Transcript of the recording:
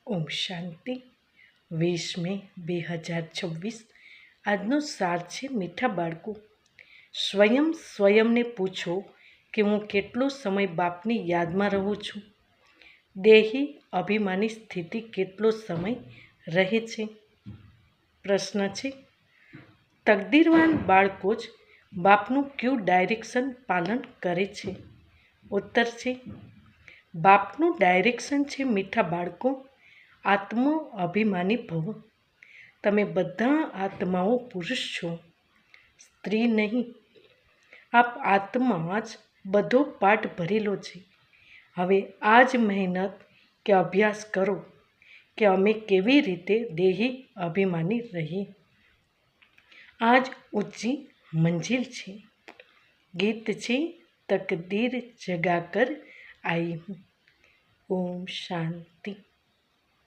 ઓમ શાંતિ 20 મે 2026 આજનો સાર છે મીઠા બાળકો. સ્વયંને પૂછો કે હું કેટલો સમય બાપની યાદમાં રહું છું. દેહી અભિમાની સ્થિતિ કેટલો સમય રહે છે. પ્રશ્ન છે, તકદીરવાન બાળકો જ બાપનું કયું ડાયરેક્શન પાલન કરે છે? ઉત્તર છે, બાપનું ડાયરેક્શન છે મીઠા બાળકો, આત્મ અભિમાની ભવ. તમે બધા આત્માઓ પુરુષ છો, સ્ત્રી નહીં. આપ આત્મા જ બધો પાઠ ભરેલો છે. હવે આ જ મહેનત કે અભ્યાસ કરો કે અમે કેવી રીતે દેહી અભિમાની રહીએ. આ જ ઊંચી મંજિલ છે. ગીત છે, તકદીર જગા કર આઈ હું. ઓમ શાંતિ.